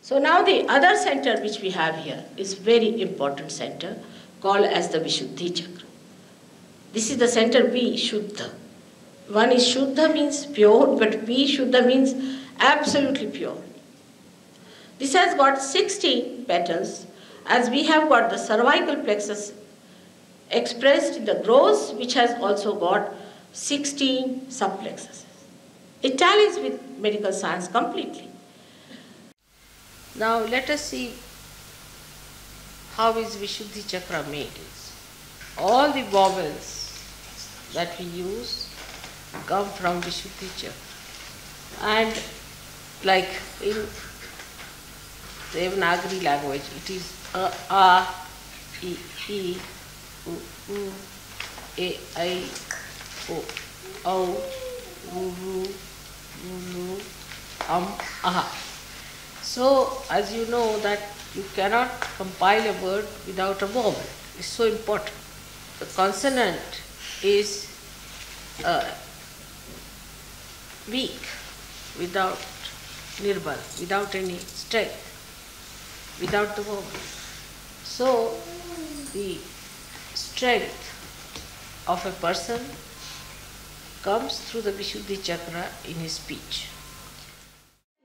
So now the other center which we have here is very important center called as the Vishuddhi Chakra. This is the center Vishuddha. One is Shuddha means pure, but Vishuddha means absolutely pure. This has got 16 petals, as we have got the cervical plexus expressed in the gross, which has also got 16 subplexuses. It tallies with medical science completely. Now let us see how is Vishuddhi Chakra made. All the vowels that we use come from Vishuddhi Chakra. And like in Devanagari language, it is a, I, U, E, I, O, Ru, Lu, Aha. So, as you know that you cannot compile a word without a vowel. It's so important. The consonant is weak, without nirbal, without any strength, without the vowel. So, the strength of a person comes through the Vishuddhi Chakra in his speech.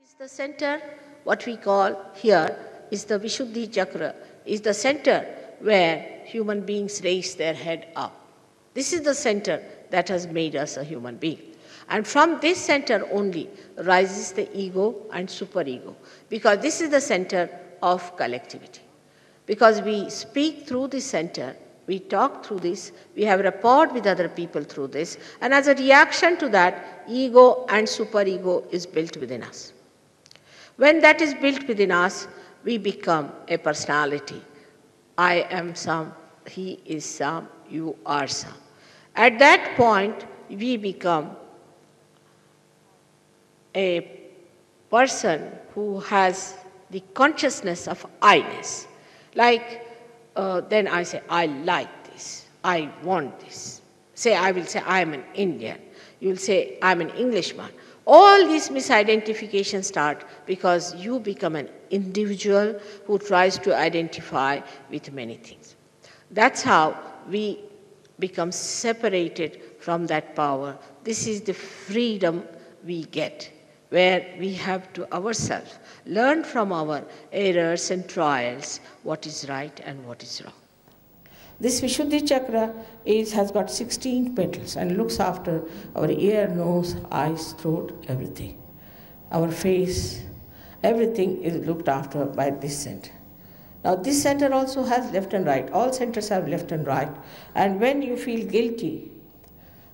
Is the center, what we call here, is the Vishuddhi Chakra, is the center where human beings raise their head up. This is the center that has made us a human being. And from this center only rises the ego and superego, because this is the center of collectivity. Because we speak through this center, we talk through this, we have rapport with other people through this, and as a reaction to that, ego and superego is built within us. When that is built within us, we become a personality. I am some, he is some, you are some. At that point, we become a person who has the consciousness of I-ness. Like, then I say, I like this, I want this. I will say, I am an Indian. You will say, I am an Englishman. All these misidentifications start because you become an individual who tries to identify with many things. That's how we become separated from that power. This is the freedom we get, where we have to ourselves learn from our errors and trials what is right and what is wrong. This Vishuddhi Chakra has got 16 petals and looks after our ear, nose, eyes, throat, everything. Our face, everything is looked after by this center. Now this center also has left and right. All centers have left and right. And when you feel guilty,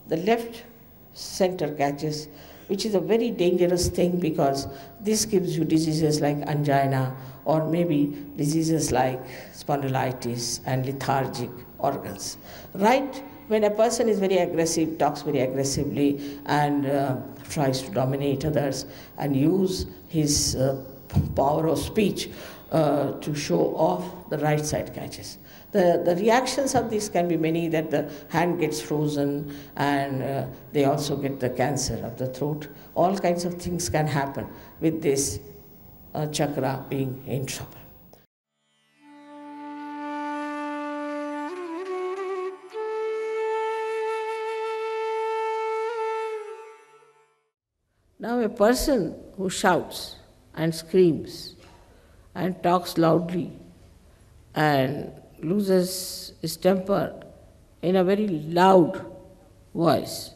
the left center catches, which is a very dangerous thing, because this gives you diseases like angina, or maybe diseases like spondylitis and lethargic organs. Right when a person is very aggressive, talks very aggressively, and tries to dominate others and use his power of speech to show off, the right side catches. The reactions of this can be many, that the hand gets frozen, and they also get the cancer of the throat. All kinds of things can happen with this chakra being in trouble. Now a person who shouts and screams and talks loudly and loses his temper in a very loud voice,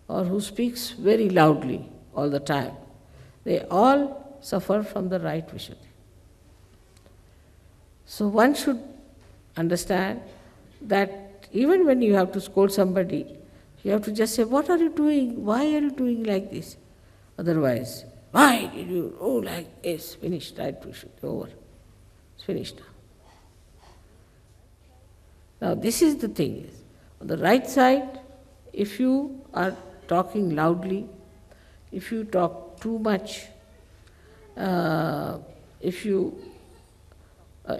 or who speaks very loudly all the time, they all suffer from the right Vishuddhi. So one should understand that even when you have to scold somebody, you have to just say, what are you doing? Why are you doing like this? Otherwise, why did you do like this? Finished, right Vishuddhi, over. It's finished. Now this is the thing. On the right side, if you are talking loudly, if you talk too much, if you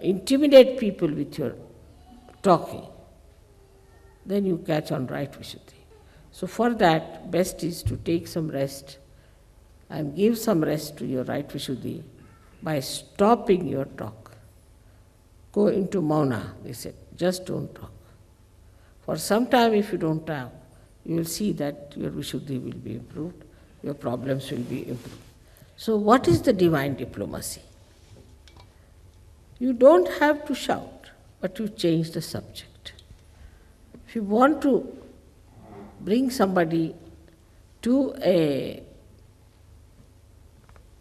intimidate people with your talking, then you catch on right Vishuddhi. So for that, best is to take some rest and give some rest to your right Vishuddhi by stopping your talk. Go into mauna, they said, just don't talk. For some time if you don't talk, you will see that your Vishuddhi will be improved, your problems will be improved. So what is the divine diplomacy? You don't have to shout, but you change the subject. If you want to bring somebody to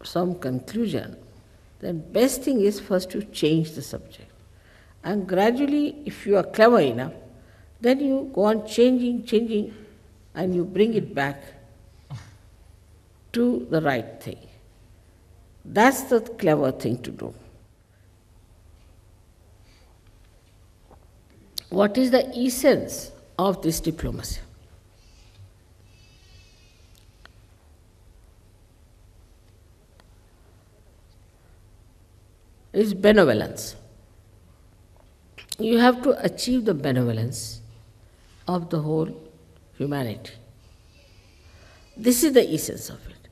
some conclusion, then best thing is first to change the subject. And gradually, if you are clever enough, then you go on changing, and you bring it back to the right thing. That's the clever thing to do. What is the essence of this diplomacy? Is benevolence. You have to achieve the benevolence of the whole humanity. This is the essence of it.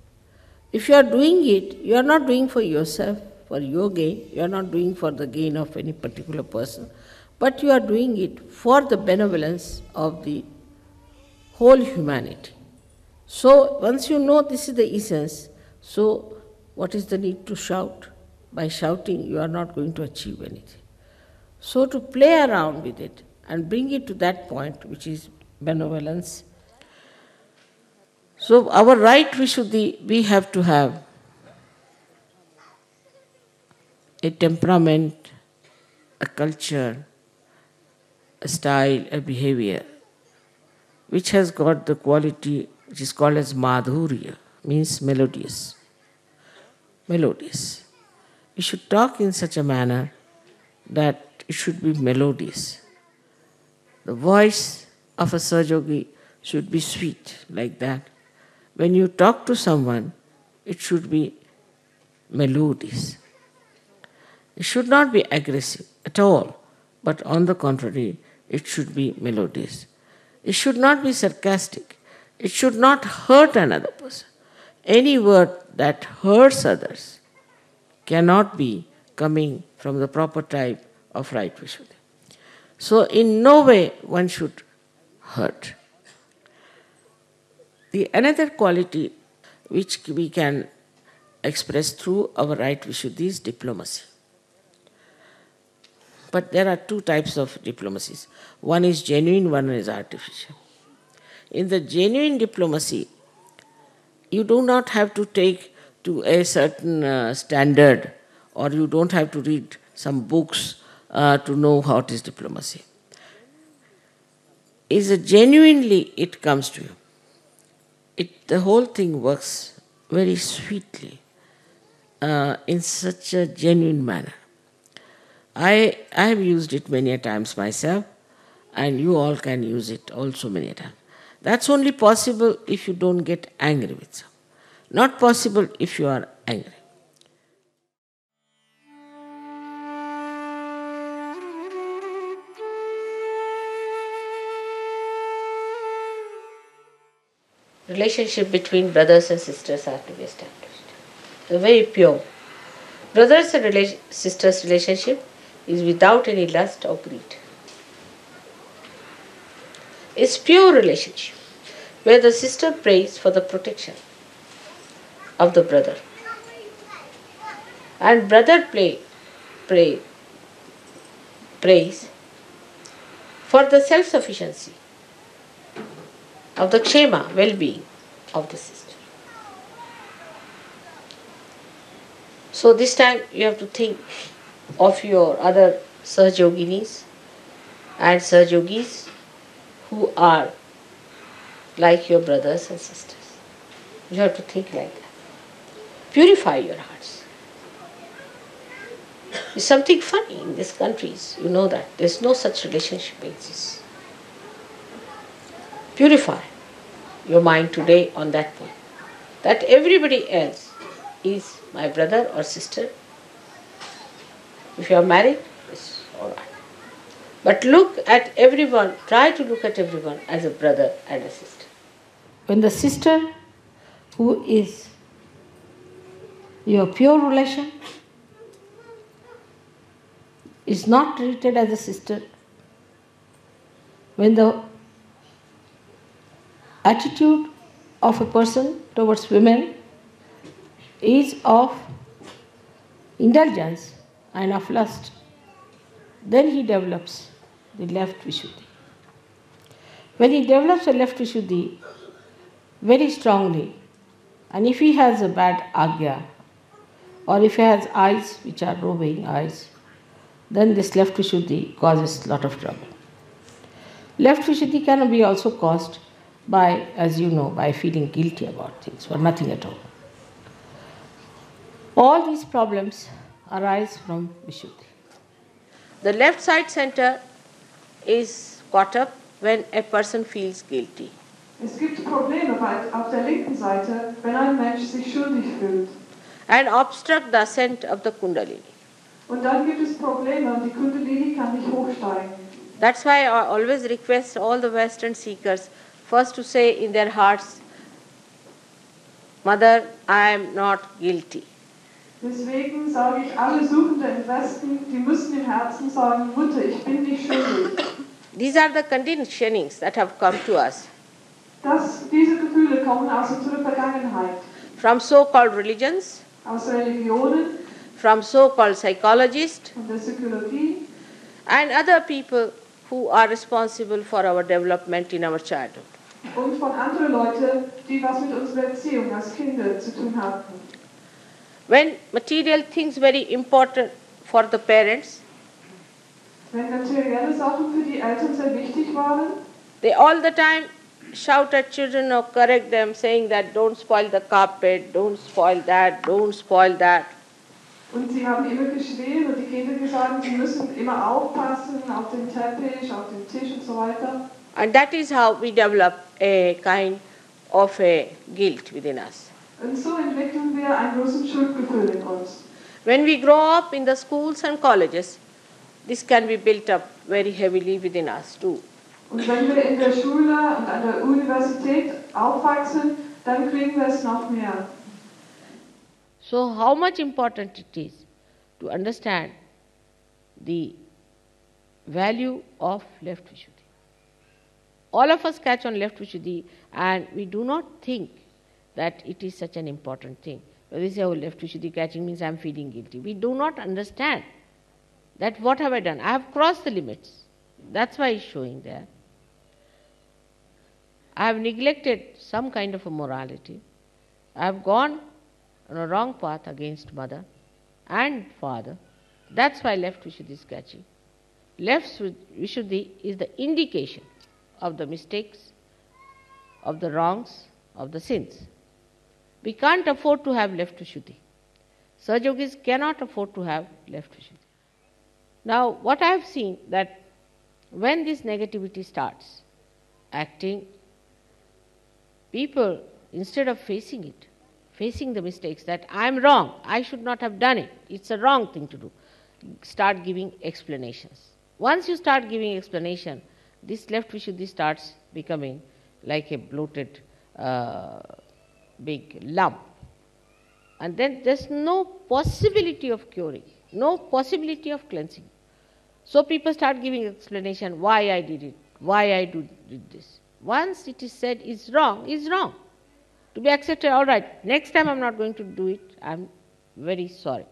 If you are doing it, you are not doing for yourself, for your gain, you are not doing for the gain of any particular person, but you are doing it for the benevolence of the whole humanity. So once you know this is the essence, so what is the need to shout? By shouting, you are not going to achieve anything. So to play around with it and bring it to that point, which is benevolence. So our right Vishuddhi, we have to have a temperament, a culture, a style, a behavior, which has got the quality which is called as madhurya, means melodious. Melodious. We should talk in such a manner that it should be melodious. The voice of a Sahaja should be sweet, like that. When you talk to someone, it should be melodious. It should not be aggressive at all, but on the contrary, it should be melodious. It should not be sarcastic. It should not hurt another person. Any word that hurts others cannot be coming from the proper type of right Vishuddhi. So in no way one should hurt. The another quality which we can express through our right Vishuddhi is diplomacy. But there are two types of diplomacies. One is genuine, one is artificial. In the genuine diplomacy, you do not have to take to a certain standard, or you don't have to read some books to know how it is diplomacy. Is it genuinely it comes to you. The whole thing works very sweetly in such a genuine manner. I have used it many a times myself, and you all can use it also many a times. That's only possible if you don't get angry with someone. Not possible if you are angry. Relationship between brothers and sisters are to be established. They're very pure. Brothers and sisters relationship is without any lust or greed. It's pure relationship where the sister prays for the protection of the brother, and brother prays for the self-sufficiency of the kshema, well-being of the sister. So this time you have to think of your other Sahajoginis and Sahajogis who are like your brothers and sisters. You have to think like that. Purify your hearts. It's something funny in these countries, you know that. There's no such relationship exists. Purify your mind today on that point. That everybody else is my brother or sister. If you are married, it's all right. But look at everyone, try to look at everyone as a brother and a sister. When the sister who is your pure relation is not treated as a sister, when the attitude of a person towards women is of indulgence and of lust, then he develops the left Vishuddhi. When he develops a left Vishuddhi very strongly, and if he has a bad agya, or if he has eyes which are roving eyes, then this left Vishuddhi causes a lot of trouble. Left Vishuddhi can be also caused by, as you know, by feeling guilty about things or nothing at all. All these problems arise from Vishuddhi. The left side center is caught up when a person feels guilty. Es gibt Probleme auf der linken Seite, wenn ein Mensch sich schuldig fühlt. And obstruct the ascent of the Kundalini. Und dann gibt es Probleme und die Kundalini kann nicht hochsteigen. That's why I always request all the Western seekers first to say in their hearts, Mother, I am not guilty. Deswegen sage ich, alle Suchenden im Westen, die müssen im Herzen sagen, Mutter, ich bin nicht schuldig. These are the conditionings that have come to us. Diese Gefühle kommen aus unserer Vergangenheit. From so-called religions, aus Religionen, from so-called psychologists, von der Psychologie, and other people who are responsible for our development in our childhood. Und von anderen Leuten, die was mit unserer Erziehung als Kinder zu tun hatten. When material things very important for the parents, wenn materielle Sachen für die Eltern sehr wichtig waren, they all the time shout at children or correct them, saying that don't spoil the carpet, don't spoil that, don't spoil that. Und sie haben immer geschrien und die Kinder gesagt, sie müssen immer aufpassen auf den Teppich, auf den Tisch und so weiter. And that is how we develop a kind of a guilt within us. Und so entwickeln wir ein großes Schuldgefühl in uns. When we grow up in the schools and colleges, this can be built up very heavily within us too. Und wenn wir in der Schule und an der Universität aufwachsen, dann kriegen wir es noch mehr. So how much important it is to understand the value of left Vishuddhi. All of us catch on left Vishuddhi and we do not think that it is such an important thing. We say, oh, left Vishuddhi catching means I am feeling guilty. We do not understand that what have I done? I have crossed the limits. That's why it's showing there. I have neglected some kind of a morality. I have gone on a wrong path against mother and father. That's why left Vishuddhi is catching. Left Vishuddhi is the indication of the mistakes, of the wrongs, of the sins. We can't afford to have left Vishuddhi. Sahaja cannot afford to have left Vishuddhi. Now, what I have seen that when this negativity starts acting, people, instead of facing it, facing the mistakes that I am wrong, I should not have done it, it's a wrong thing to do, start giving explanations. Once you start giving explanation, this left Vishuddhi starts becoming like a bloated big lump. And then there's no possibility of curing, no possibility of cleansing. So people start giving explanation why I did it, why I did this. Once it is said is wrong, to be accepted, all right, next time I'm not going to do it, I'm very sorry.